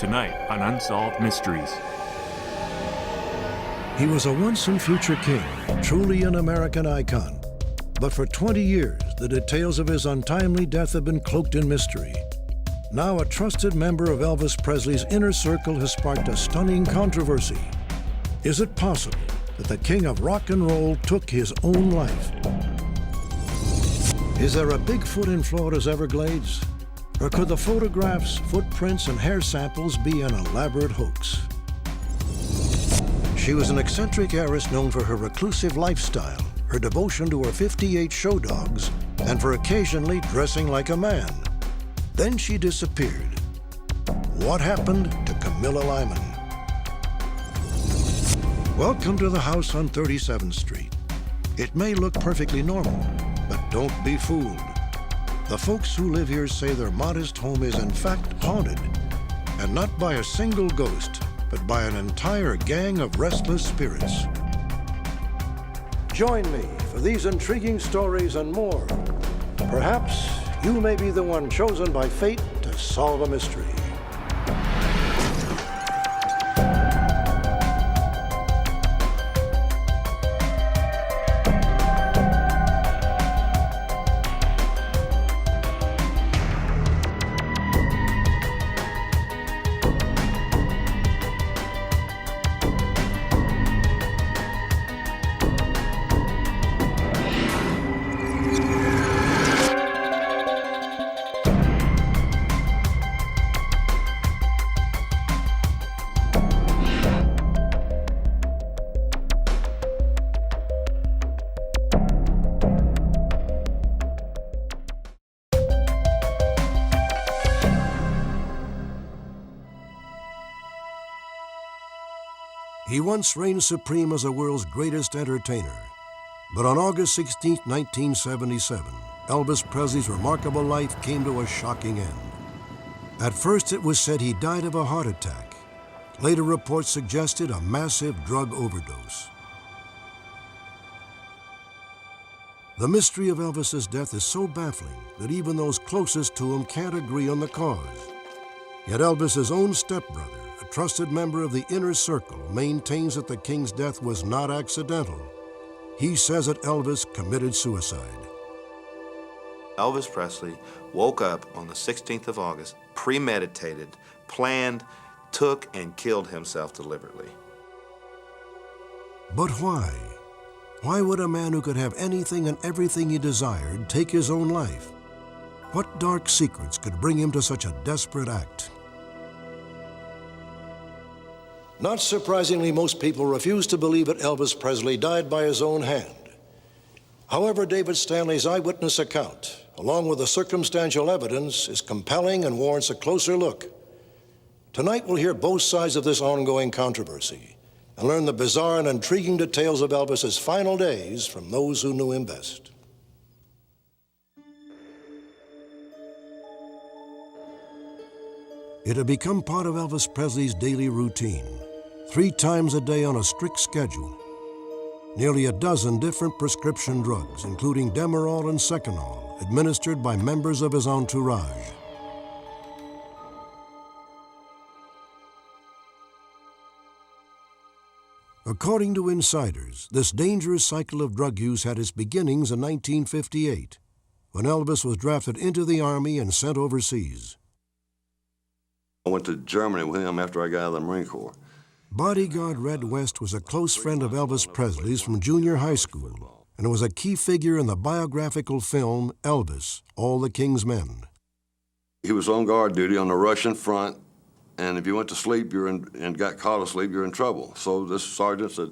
tonight on Unsolved Mysteries. He was a once-and-future king, truly an American icon. But for 20 years, the details of his untimely death have been cloaked in mystery. Now, a trusted member of Elvis Presley's inner circle has sparked a stunning controversy. Is it possible that the king of rock and roll took his own life? Is there a Bigfoot in Florida's Everglades? Or could the photographs, footprints, and hair samples be an elaborate hoax? She was an eccentric heiress known for her reclusive lifestyle, her devotion to her 58 show dogs, and for occasionally dressing like a man. Then she disappeared. What happened to Camilla Lyman? Welcome to the house on 37th Street. It may look perfectly normal, but don't be fooled. The folks who live here say their modest home is in fact haunted, and not by a single ghost, but by an entire gang of restless spirits. Join me for these intriguing stories and more. Perhaps you may be the one chosen by fate to solve a mystery. He once reigned supreme as the world's greatest entertainer. But on August 16, 1977, Elvis Presley's remarkable life came to a shocking end. At first, it was said he died of a heart attack. Later reports suggested a massive drug overdose. The mystery of Elvis's death is so baffling that even those closest to him can't agree on the cause. Yet Elvis's own stepbrother, a trusted member of the inner circle, maintains that the king's death was not accidental. He says that Elvis committed suicide. Elvis Presley woke up on the 16th of August, premeditated, planned, took and killed himself deliberately. But why? Why would a man who could have anything and everything he desired take his own life? What dark secrets could bring him to such a desperate act? Not surprisingly, most people refuse to believe that Elvis Presley died by his own hand. However, David Stanley's eyewitness account, along with the circumstantial evidence, is compelling and warrants a closer look. Tonight, we'll hear both sides of this ongoing controversy and learn the bizarre and intriguing details of Elvis's final days from those who knew him best. It had become part of Elvis Presley's daily routine. 3 times a day on a strict schedule. Nearly a dozen different prescription drugs, including Demerol and Seconal, administered by members of his entourage. According to insiders, this dangerous cycle of drug use had its beginnings in 1958, when Elvis was drafted into the Army and sent overseas. I went to Germany with him after I got out of the Marine Corps. Bodyguard Red West was a close friend of Elvis Presley's from junior high school and was a key figure in the biographical film Elvis, All the King's Men. He was on guard duty on the Russian front, and if you went to sleep and got caught asleep, you're in trouble. So this sergeant said,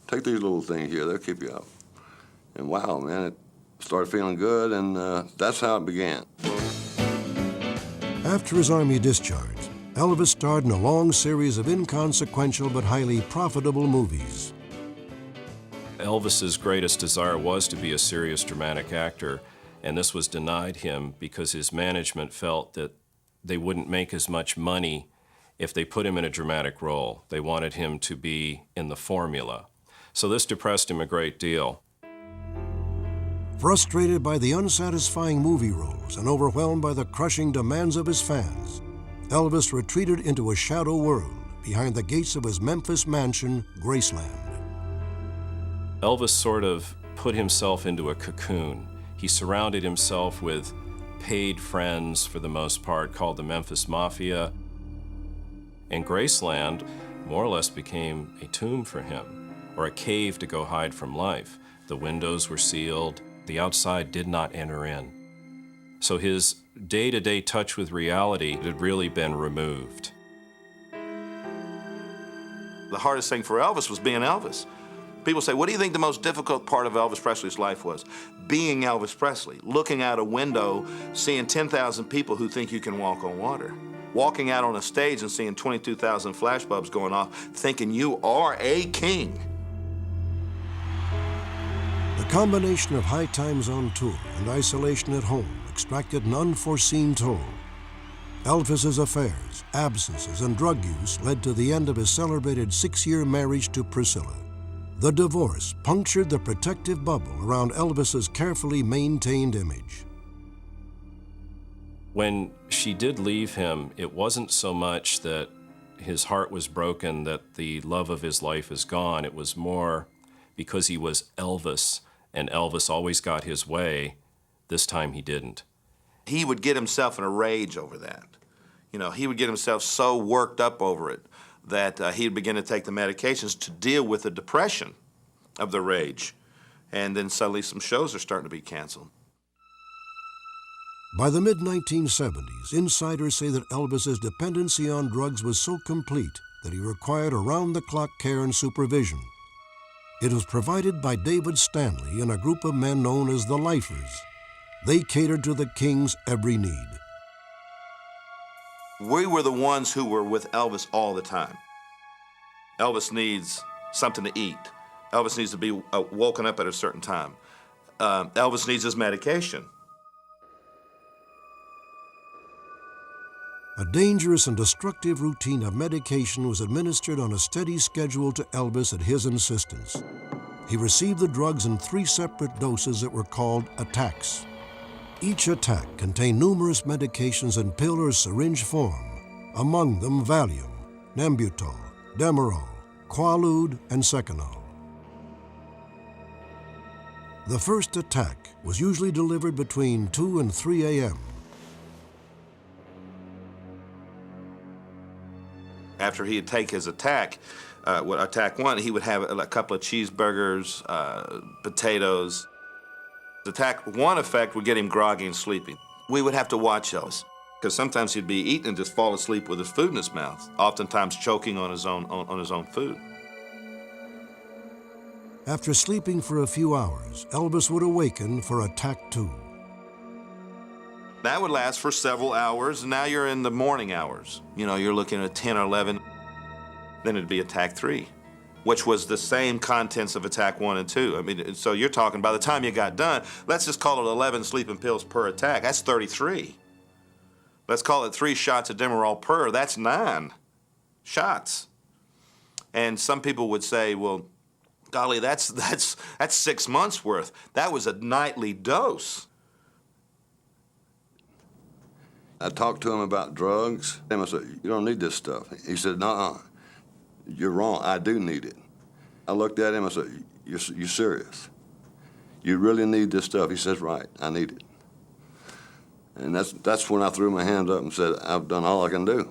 take these little things here, they'll keep you up. And wow, man, it started feeling good, and that's how it began. After his Army discharge, Elvis starred in a long series of inconsequential but highly profitable movies. Elvis's greatest desire was to be a serious dramatic actor, and this was denied him because his management felt that they wouldn't make as much money if they put him in a dramatic role. They wanted him to be in the formula. So this depressed him a great deal. Frustrated by the unsatisfying movie roles and overwhelmed by the crushing demands of his fans, Elvis retreated into a shadow world behind the gates of his Memphis mansion, Graceland. Elvis sort of put himself into a cocoon. He surrounded himself with paid friends, for the most part, called the Memphis Mafia. And Graceland more or less became a tomb for him, or a cave to go hide from life. The windows were sealed. The outside did not enter in. So his day-to-day touch with reality had really been removed. The hardest thing for Elvis was being Elvis. People say, what do you think the most difficult part of Elvis Presley's life was? Being Elvis Presley, looking out a window, seeing 10,000 people who think you can walk on water. Walking out on a stage and seeing 22,000 flashbulbs going off, thinking you are a king. The combination of high times on tour and isolation at home extracted an unforeseen toll. Elvis's affairs, absences, and drug use led to the end of his celebrated 6-year marriage to Priscilla. The divorce punctured the protective bubble around Elvis's carefully maintained image. When she did leave him, it wasn't so much that his heart was broken, that the love of his life is gone. It was more because he was Elvis, and Elvis always got his way. This time he didn't. He would get himself in a rage over that. You know, he would get himself so worked up over it that he'd begin to take the medications to deal with the depression of the rage. And then suddenly some shows are starting to be canceled. By the mid-1970s, insiders say that Elvis's dependency on drugs was so complete that he required around-the-clock care and supervision. It was provided by David Stanley and a group of men known as the Lifers. They catered to the King's every need. We were the ones who were with Elvis all the time. Elvis needs something to eat. Elvis needs to be woken up at a certain time. Elvis needs his medication. A dangerous and destructive routine of medication was administered on a steady schedule to Elvis at his insistence. He received the drugs in 3 separate doses that were called attacks. Each attack contained numerous medications in pill or syringe form, among them Valium, Nembutal, Demerol, Quaalude, and Seconal. The first attack was usually delivered between 2 and 3 a.m. After he'd take his attack, attack 1, he would have a couple of cheeseburgers, potatoes. The attack 1 effect would get him groggy and sleepy. We would have to watch Elvis, because sometimes he'd be eating and just fall asleep with his food in his mouth, oftentimes choking on his own food. After sleeping for a few hours, Elvis would awaken for attack 2. That would last for several hours, and now you're in the morning hours. You know, you're looking at 10 or 11. Then it'd be attack 3, which was the same contents of attack 1 and 2. I mean, so you're talking, by the time you got done, let's just call it 11 sleeping pills per attack. That's 33. Let's call it 3 shots of Demerol per. That's 9 shots. And some people would say, well, golly, that's 6 months worth. That was a nightly dose. I talked to him about drugs. I said, you don't need this stuff. He said, nuh-uh, you're wrong, I do need it. I looked at him and said, you're serious? You really need this stuff? He says, right, I need it. And that's when I threw my hands up and said, I've done all I can do.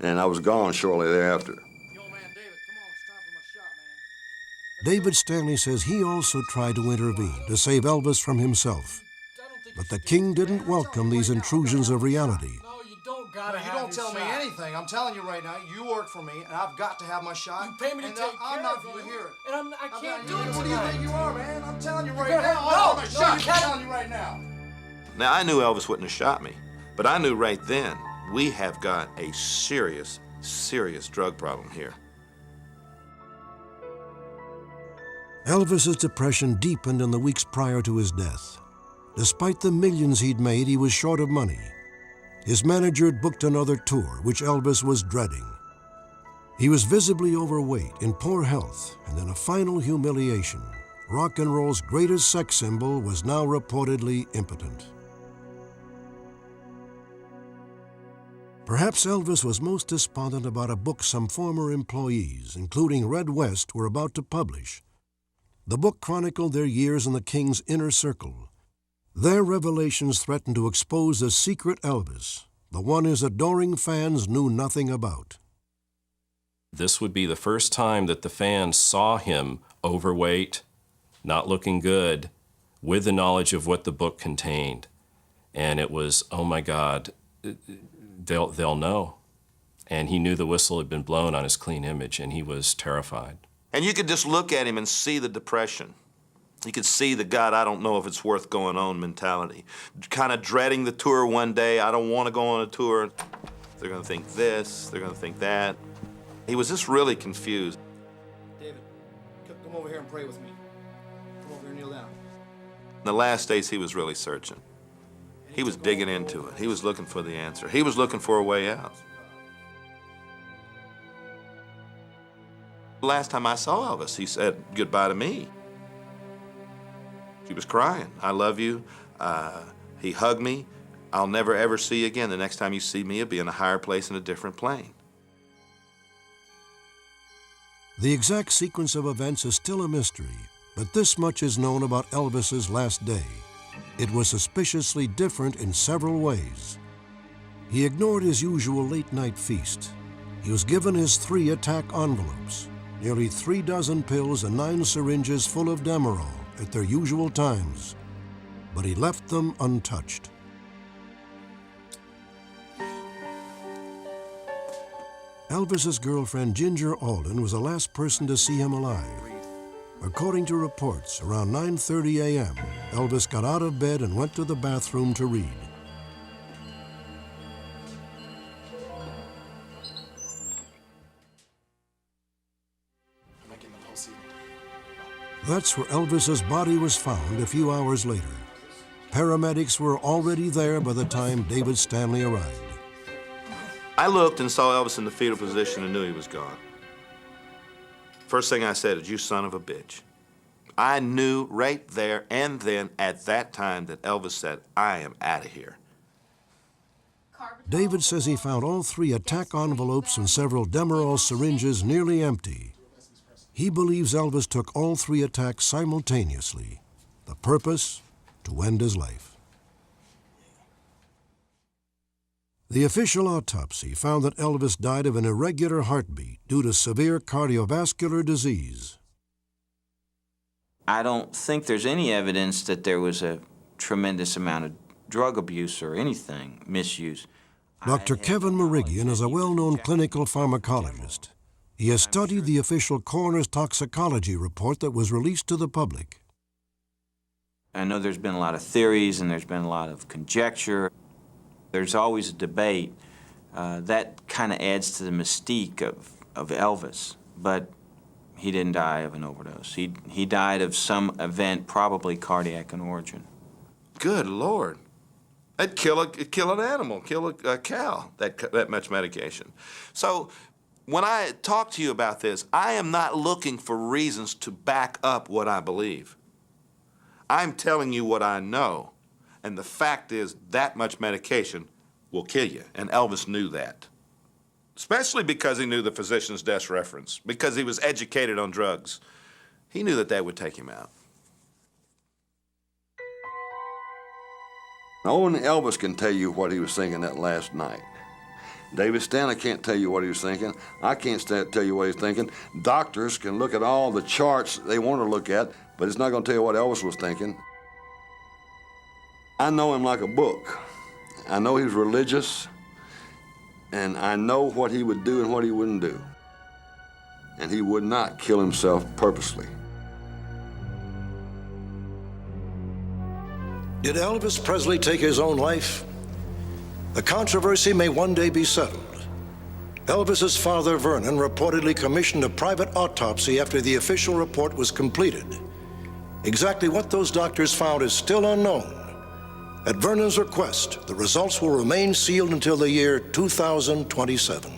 And I was gone shortly thereafter. David Stanley says he also tried to intervene to save Elvis from himself. But the King didn't welcome these intrusions of reality. No, you don't gotta have your shot. You don't tell me anything. I'm telling you right now, you work for me, and I've got to have my shot. You pay me to take care I'm not of going to you, hear it. and I can't do it What do you tonight. think you are, man? I'm telling you right You're now. gonna- I'll have my no, shot. you can't. I'm telling you right now. Now, I knew Elvis wouldn't have shot me, but I knew right then we have got a serious, serious drug problem here. Elvis's depression deepened in the weeks prior to his death. Despite the millions he'd made, he was short of money. His manager had booked another tour, which Elvis was dreading. He was visibly overweight, in poor health, and in a final humiliation, rock and roll's greatest sex symbol was now reportedly impotent. Perhaps Elvis was most despondent about a book some former employees, including Red West, were about to publish. The book chronicled their years in the King's inner circle. Their revelations threatened to expose the secret Elvis, the one his adoring fans knew nothing about. This would be the first time that the fans saw him overweight, not looking good, with the knowledge of what the book contained. And it was, oh my God, they'll know. And he knew the whistle had been blown on his clean image, and he was terrified. And you could just look at him and see the depression. You could see the God, I don't know if it's worth going on mentality. Kind of dreading the tour one day. I don't want to go on a tour. They're going to think this, they're going to think that. He was just really confused. David, come over here and pray with me. Come over here and kneel down. In the last days, he was really searching. He was digging into it. He was looking for the answer. He was looking for a way out. The last time I saw Elvis, he said goodbye to me. He was crying. I love you. He hugged me. I'll never, ever see you again. The next time you see me, it'll be in a higher place in a different plane. The exact sequence of events is still a mystery, but this much is known about Elvis's last day. It was suspiciously different in several ways. He ignored his usual late-night feast. He was given his 3 attack envelopes, nearly 3 dozen pills and 9 syringes full of Demerol at their usual times, but he left them untouched. Elvis's girlfriend, Ginger Alden, was the last person to see him alive. According to reports, around 9:30 a.m., Elvis got out of bed and went to the bathroom to read. That's where Elvis's body was found a few hours later. Paramedics were already there by the time David Stanley arrived. I looked and saw Elvis in the fetal position and knew he was gone. First thing I said is, you son of a bitch. I knew right there and then at that time that Elvis said, I am out of here. David says he found all 3 attack envelopes and several Demerol syringes nearly empty. He believes Elvis took all 3 attacks simultaneously. The purpose? To end his life. The official autopsy found that Elvis died of an irregular heartbeat due to severe cardiovascular disease. I don't think there's any evidence that there was a tremendous amount of drug abuse or anything, misuse. Dr. Kevin Merigian is a well-known clinical pharmacologist. He has studied the official coroner's toxicology report that was released to the public. I know there's been a lot of theories and there's been a lot of conjecture. There's always a debate. That kind of adds to the mystique of Elvis, but he didn't die of an overdose. He died of some event, probably cardiac in origin. Good Lord. That'd kill an animal, kill a cow, that much medication. So when I talk to you about this, I am not looking for reasons to back up what I believe. I'm telling you what I know. And the fact is, that much medication will kill you, and Elvis knew that. Especially because he knew the physician's desk reference, because he was educated on drugs. He knew that would take him out. Only Elvis can tell you what he was thinking that last night. David Stanley can't tell you what he was thinking. I can't tell you what he's thinking. Doctors can look at all the charts they want to look at, but it's not going to tell you what Elvis was thinking. I know him like a book. I know he's religious, and I know what he would do and what he wouldn't do. And he would not kill himself purposely. Did Elvis Presley take his own life? The controversy may one day be settled. Elvis's father, Vernon, reportedly commissioned a private autopsy after the official report was completed. Exactly what those doctors found is still unknown. At Vernon's request, the results will remain sealed until the year 2027.